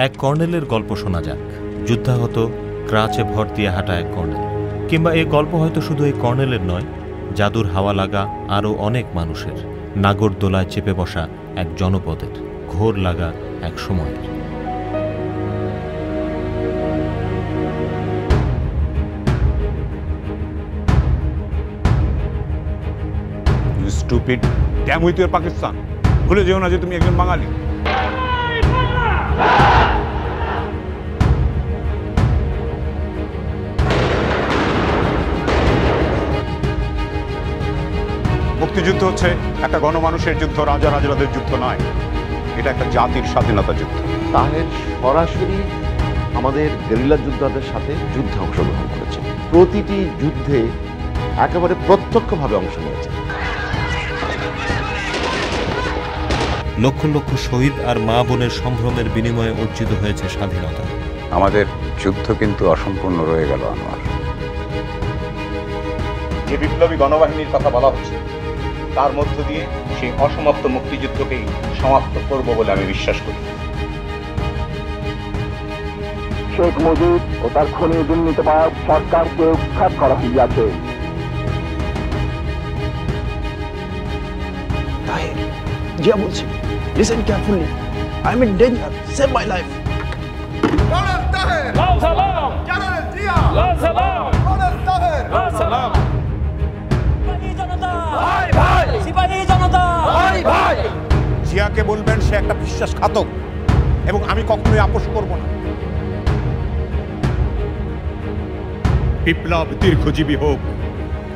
এক কর্নেলের গল্প শোনা যাক। যুদ্ধাহত, ক্রাচে ভর দিয়ে হাঁটা এক কর্নেল। কিংবা এই গল্প হয়তো শুধু এই কর্নেলের নয়, জাদুর হাওয়া লাগা আরও অনেক মানুষের, নাগরদোলায় চেপে বসা এক জনপদের, ঘোর লাগা এক সময়ের। Stupid, damn with your Pakistan. ভুলে যেও না যে তুমি একজন বাঙালি। মুক্তিযুদ্ধ হচ্ছে একটা গণমানুষের যুদ্ধ, রাজা রাজাদের যুদ্ধ নয়। এটা একটা জাতির স্বাধীনতা যুদ্ধ। তাহের সরাসরি আমাদের গেরিলা যোদ্ধাদের সাথে যুদ্ধে অংশগ্রহণ করেছে, প্রতিটি যুদ্ধে একেবারে প্রত্যক্ষভাবে অংশ নিয়েছে। লক্ষ লক্ষ শহীদ আর মা বোনের সম্ভ্রমের বিনিময়ে অর্জিত হয়েছে স্বাধীনতা। আমাদের যুদ্ধ কিন্তু অসম্পূর্ণ রয়ে গেল আনোয়ার। যে বিপ্লবী গণবাহিনীর কথা বলা হচ্ছে, তার মধ্য দিয়ে সেই অসমাপ্ত মুক্তিযুদ্ধকেই সমাপ্ত করব বলে আমি বিশ্বাস করি। শেখ মুজিব ও তার খনি দুর্নীতিবাজ সরকারকে উৎখাত করা হইয়াছে। তাহের, জিয়া বলছি, listen carefully, I am in danger, save my life. Colonel Taher, লাল সালাম। জেনারেল জিয়া, লাল সালাম। কর্নেল তাহের, লাল সালাম। সিপাহী জনতা, ভাই ভাই। সিপাহী জনতা, ভাই ভাই। জিয়াকে বলবেন সে একটা বিশ্বাসঘাতক, এবং আমি কখনোই আপোষ করব না। বিপ্লব দীর্ঘজীবী হোক,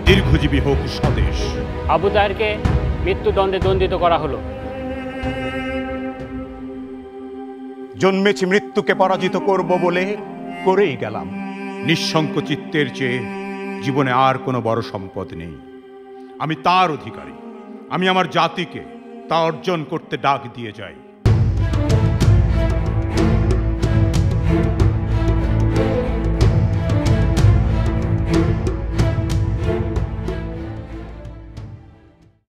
দীর্ঘজীবী হোক স্বদেশ। আবু তাহেরকে মৃত্যুদণ্ডে দণ্ডিত করা হলো। জন্মেছি মৃত্যুকে পরাজিত করব বলে, করেই গেলাম। নিঃশঙ্ক চিত্তের চেয়ে জীবনে আর কোনো বড় সম্পদ নেই। আমি তার অধিকারী। আমি আমার জাতিকে তা অর্জন করতে ডাক দিয়ে যাই।